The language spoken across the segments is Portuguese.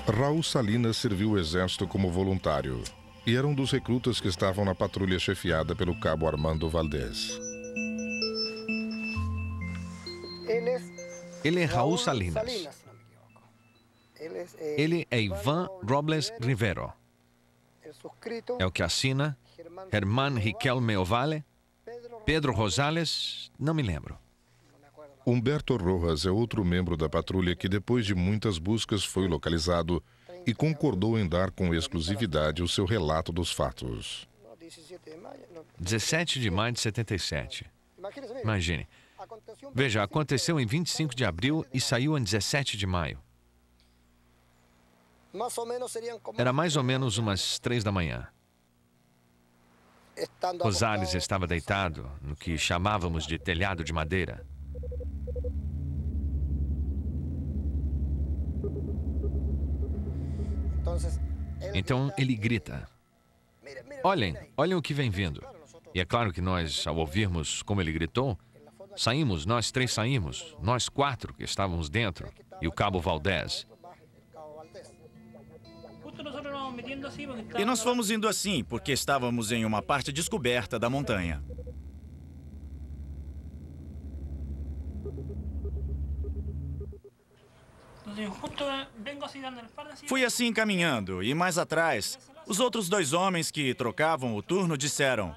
Raul Salinas serviu o exército como voluntário e era um dos recrutas que estavam na patrulha chefiada pelo cabo Armando Valdés. Ele é Raul Salinas. Ele é Ivan Robles Rivero. É o que assina Germán Riquelme Ovalle, Pedro Rosales, não me lembro. Humberto Rojas é outro membro da patrulha que, depois de muitas buscas, foi localizado e concordou em dar com exclusividade o seu relato dos fatos. 17 de maio de 77. Imagine. Veja, aconteceu em 25 de abril e saiu em 17 de maio. Era mais ou menos umas 3 da manhã. Rosales estava deitado no que chamávamos de telhado de madeira. Então ele grita: olhem, olhem o que vem vindo. E é claro que nós, ao ouvirmos como ele gritou, saímos, nós 3 saímos, nós 4 que estávamos dentro, e o cabo Valdés. E nós fomos indo assim, porque estávamos em uma parte descoberta da montanha. Fui assim caminhando, e mais atrás, os outros 2 homens que trocavam o turno disseram: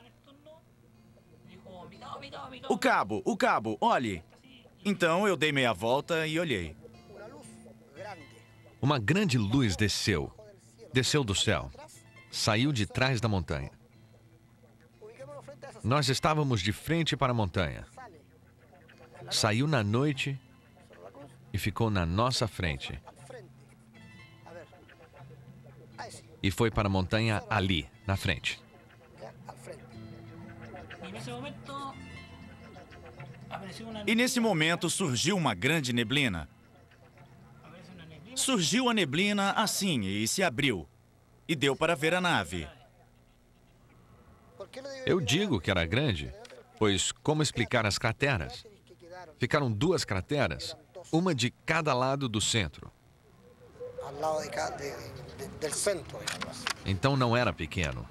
o cabo, olhe. Então eu dei meia volta e olhei. Uma grande luz desceu do céu, saiu de trás da montanha. Nós estávamos de frente para a montanha. Saiu na noite e ficou na nossa frente. E foi para a montanha ali, na frente. E nesse momento surgiu uma grande neblina. Surgiu a neblina assim e se abriu. E deu para ver a nave. Eu digo que era grande, pois como explicar as crateras? Ficaram 2 crateras, uma de cada lado do centro. Então não era pequeno.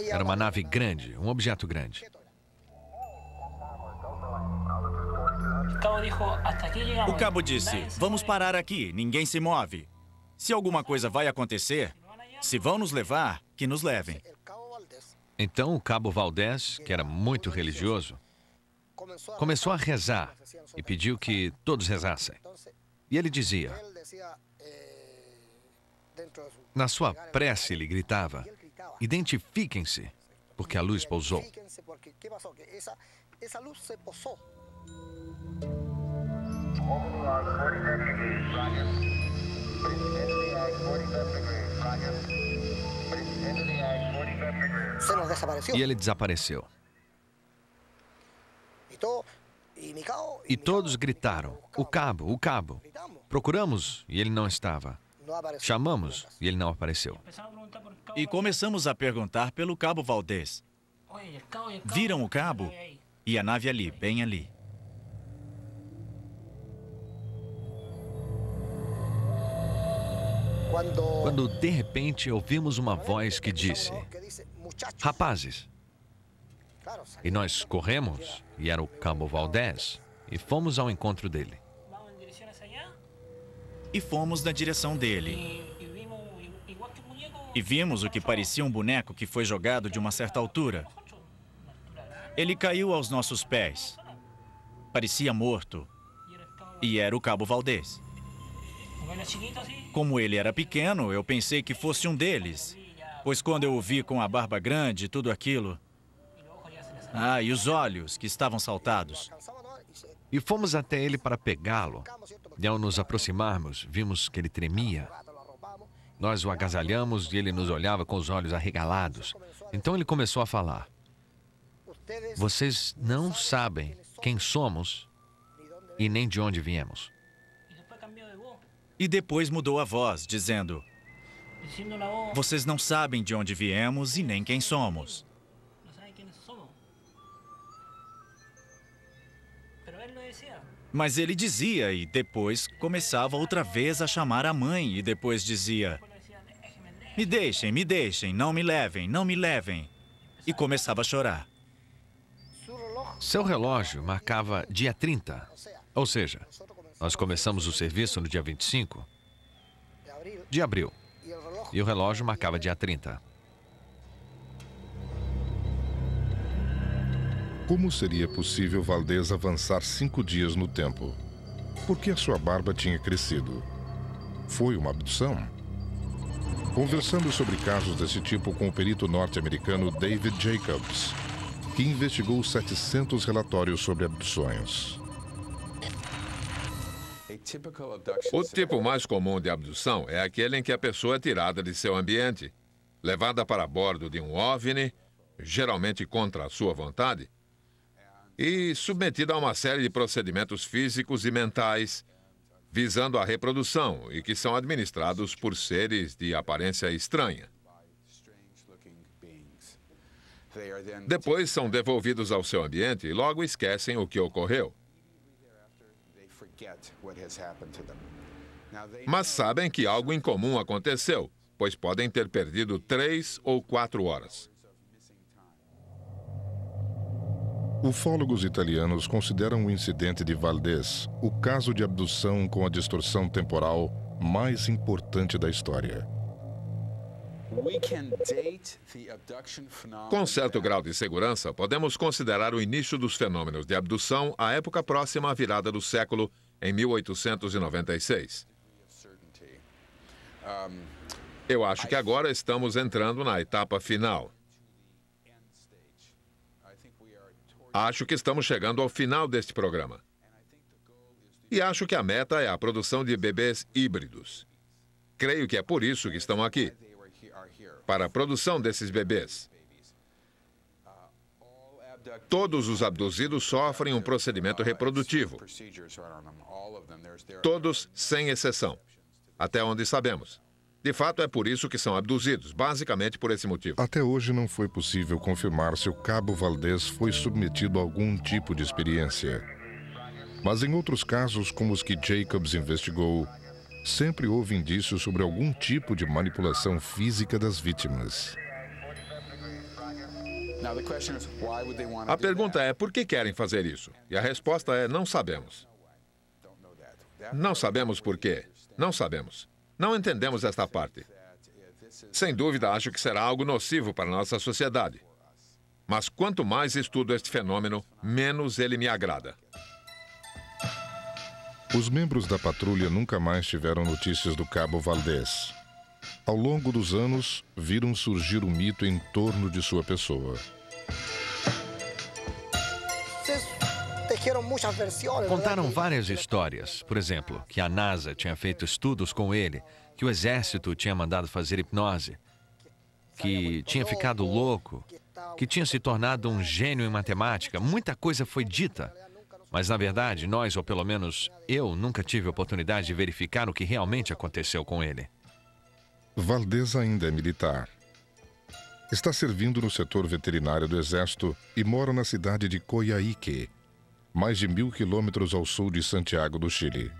Era uma nave grande, um objeto grande. O cabo disse: vamos parar aqui, ninguém se move. Se alguma coisa vai acontecer, se vão nos levar, que nos levem. Então o cabo Valdés, que era muito religioso, começou a rezar e pediu que todos rezassem. E ele dizia, na sua prece ele gritava: identifiquem-se, porque a luz pousou. E ele desapareceu. E todos gritaram: o cabo, o cabo. Procuramos e ele não estava. Chamamos e ele não apareceu. E começamos a perguntar pelo cabo Valdés. Viram o cabo? E a nave ali, bem ali. Quando de repente ouvimos uma voz que disse: rapazes. E nós corremos, e era o cabo Valdés, e fomos ao encontro dele. E fomos na direção dele. E vimos o que parecia um boneco que foi jogado de uma certa altura. Ele caiu aos nossos pés. Parecia morto. E era o cabo Valdés. Como ele era pequeno, eu pensei que fosse um deles. Pois quando eu o vi com a barba grande e tudo aquilo... Ah, e os olhos que estavam saltados. E fomos até ele para pegá-lo. E ao nos aproximarmos, vimos que ele tremia. Nós o agasalhamos e ele nos olhava com os olhos arregalados. Então ele começou a falar: vocês não sabem quem somos e nem de onde viemos. E depois mudou a voz, dizendo: vocês não sabem de onde viemos e nem quem somos. Mas ele dizia e depois começava outra vez a chamar a mãe e depois dizia: me deixem, não me levem, não me levem. E começava a chorar. Seu relógio marcava dia 30. Ou seja, nós começamos o serviço no dia 25 de abril. E o relógio marcava dia 30. Como seria possível Valdez avançar 5 dias no tempo? Por que a sua barba tinha crescido? Foi uma abdução? Conversando sobre casos desse tipo com o perito norte-americano David Jacobs, que investigou 700 relatórios sobre abduções. O tipo mais comum de abdução é aquele em que a pessoa é tirada de seu ambiente, levada para bordo de um OVNI, geralmente contra a sua vontade, e submetida a uma série de procedimentos físicos e mentais, visando a reprodução e que são administrados por seres de aparência estranha. Depois são devolvidos ao seu ambiente e logo esquecem o que ocorreu. Mas sabem que algo incomum aconteceu, pois podem ter perdido 3 ou 4 horas. Ufólogos italianos consideram o incidente de Valdez o caso de abdução com a distorção temporal mais importante da história. Com certo grau de segurança, podemos considerar o início dos fenômenos de abdução à época próxima à virada do século, em 1896. Eu acho que agora estamos entrando na etapa final. Acho que estamos chegando ao final deste programa. E acho que a meta é a produção de bebês híbridos. Creio que é por isso que estão aqui. Para a produção desses bebês. Todos os abduzidos sofrem um procedimento reprodutivo. Todos, sem exceção. Até onde sabemos. De fato, é por isso que são abduzidos, basicamente por esse motivo. Até hoje não foi possível confirmar se o cabo Valdez foi submetido a algum tipo de experiência. Mas em outros casos, como os que Jacobs investigou, sempre houve indícios sobre algum tipo de manipulação física das vítimas. A pergunta é, por que querem fazer isso? E a resposta é, não sabemos. Não sabemos por quê. Não sabemos. Não entendemos esta parte. Sem dúvida, acho que será algo nocivo para a nossa sociedade. Mas quanto mais estudo este fenômeno, menos ele me agrada. Os membros da patrulha nunca mais tiveram notícias do cabo Valdez. Ao longo dos anos, viram surgir o mito em torno de sua pessoa. Contaram várias histórias. Por exemplo, que a NASA tinha feito estudos com ele, que o exército tinha mandado fazer hipnose, que tinha ficado louco, que tinha se tornado um gênio em matemática. Muita coisa foi dita. Mas, na verdade, nós, ou pelo menos eu, nunca tive a oportunidade de verificar o que realmente aconteceu com ele. Valdez ainda é militar. Está servindo no setor veterinário do Exército e mora na cidade de Coyhaique, mais de 1.000 quilômetros ao sul de Santiago do Chile.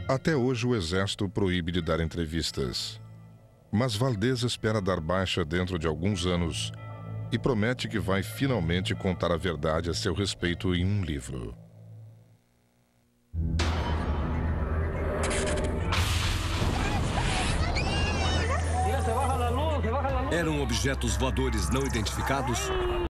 Até hoje o Exército proíbe de dar entrevistas. Mas Valdez espera dar baixa dentro de alguns anos e promete que vai finalmente contar a verdade a seu respeito em um livro. Eram objetos voadores não identificados?